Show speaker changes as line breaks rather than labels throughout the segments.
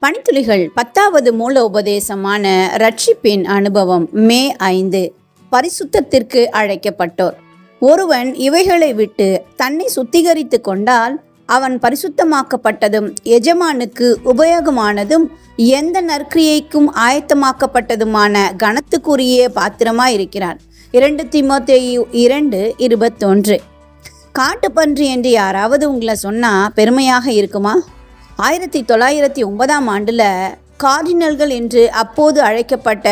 பணித்துளிகள் 10வது மூல உபதேசமான ரட்சிப்பின் அனுபவம். மே 5. பரிசுத்தத்திற்கு அழைக்கப்பட்டோர். ஒருவன் இவைகளை விட்டு தன்னை சுத்திகரித்து கொண்டால் அவன் பரிசுத்தமாக்கப்பட்டதும் எஜமானுக்கு உபயோகமானதும் எந்த நற்கிரியைக்கும் ஆயத்தமாக்கப்பட்டதுமான கனத்துக்குரிய பாத்திரமாயிருக்கிறான். 2 தீமோத்தேயு 2:21. காட்டுப்பன்றி என்று யாராவது உங்களை சொன்னால் பெருமையாக இருக்குமா? 1909ஆம் ஆண்டில் கார்டினல்கள் என்று அப்போது அழைக்கப்பட்ட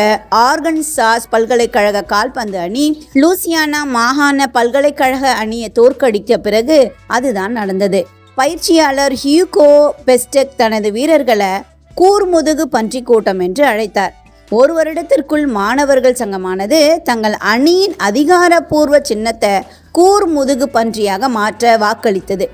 ஆர்கன்சாஸ் பல்கலைக்கழக கால்பந்து அணி லூசியானா மாகாண பல்கலைக்கழக அணியை தோற்கடித்த பிறகு அதுதான் நடந்தது. பயிற்சியாளர் ஹியூகோ பெஸ்டெக் தனது வீரர்களை கூர்முதுகு பன்றி கூட்டம் என்று அழைத்தார். ஒரு வருடத்திற்குள் மாணவர்கள் சங்கமானது தங்கள் அணியின் அதிகாரப்பூர்வ சின்னத்தை கூர்முதுகு பன்றியாக மாற்ற வாக்களித்தது.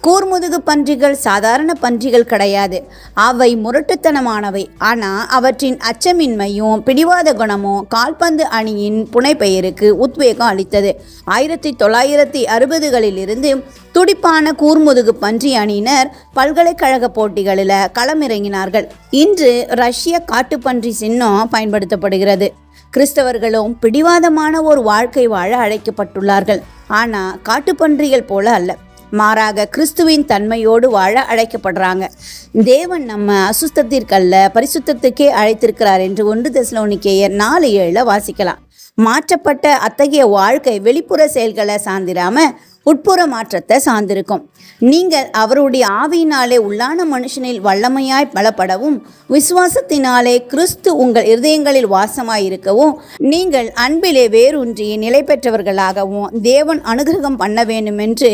கூர்முதுகு பன்றிகள் சாதாரண பன்றிகள் கிடையாது. அவை முரட்டுத்தனமானவை. ஆனால் அவற்றின் அச்சமின்மையும் பிடிவாத குணமும் கால்பந்து அணியின் புனைப்பெயருக்கு உத்வேகம் அளித்தது. 1960களிலிருந்து துடிப்பான கூர்முதுகு பன்றி அணியினர் பல்கலைக்கழக போட்டிகளில் களமிறங்கினார்கள். இன்று ரஷ்ய காட்டுப்பன்றி சின்னம் பயன்படுத்தப்படுகிறது. கிறிஸ்தவர்களும் பிடிவாதமான ஒரு வாழ்க்கை வாழ அழைக்கப்பட்டுள்ளார்கள். ஆனால் காட்டுப்பன்றிகள் போல அல்ல, மாறாக கிறிஸ்துவின் தன்மையோடு வாழ அழைக்கப்படுறாங்க. தேவன் நம்ம அசுத்தத்திற்கல்ல பரிசுத்தத்துக்கே அழைத்திருக்கிறார் என்று 1 தெசலோனிக்கேயர் 4:7 வாசிக்கலாம். மாற்றப்பட்ட அத்தகைய வாழ்க்கை வெளிப்புற செயல்களை சார்ந்திராம உட்புற மாற்றத்தை சார்ந்திருக்கும். நீங்கள் அவருடைய ஆவியினாலே உள்ளான மனுஷனில் வல்லமையாய் பலப்படவும் விசுவாசத்தினாலே கிறிஸ்து உங்கள் இருதயங்களில் வாசமாயிருக்கவும் நீங்கள் அன்பிலே வேரூன்றி நிலை பெற்றவர்களாகவும் தேவன் அனுகிரகம் பண்ண வேண்டும் என்று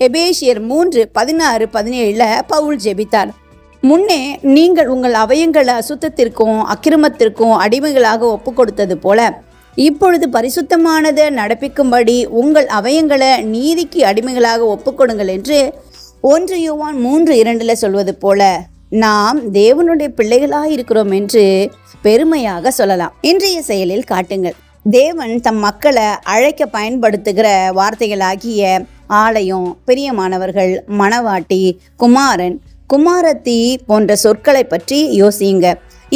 எபேசியர் 3:16-17 பவுல் ஜெபித்தார். முன்னே நீங்கள் உங்கள் அவயங்களை அசுத்தத்திற்கும் அக்கிரமத்திற்கும் அடிமைகளாக ஒப்பு கொடுத்தது போல இப்பொழுது பரிசுத்தமானதை நடப்பிக்கும்படி உங்கள் அவயங்களை நீதிக்கு அடிமைகளாக ஒப்புக்கொடுங்கள் என்று 1 யோவான் 3:2 சொல்வது போல நாம் தேவனுடைய பிள்ளைகளாக இருக்கிறோம் என்று பெருமையாக சொல்லலாம். இன்றைய செயலில் காட்டுங்கள். தேவன் தம் மக்களை அழைக்க பயன்படுத்துகிற வார்த்தைகளாகிய ஆலயம், பிரியமானவர்கள், மணவாட்டி, குமாரன், குமாரத்தி போன்ற சொற்களை பற்றி யோசியுங்க.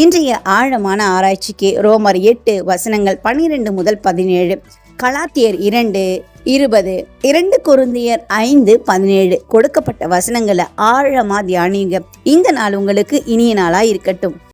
இன்றைய ஆழமான ஆராய்ச்சிக்கு ரோமர் 8:12-17, கலாத்தியர் 2:20, 2 கொரிந்தியர் 5:17 கொடுக்கப்பட்ட வசனங்களை ஆழமா தியானிங்க. இந்த நாள் உங்களுக்கு இனிய நாளாக இருக்கட்டும்.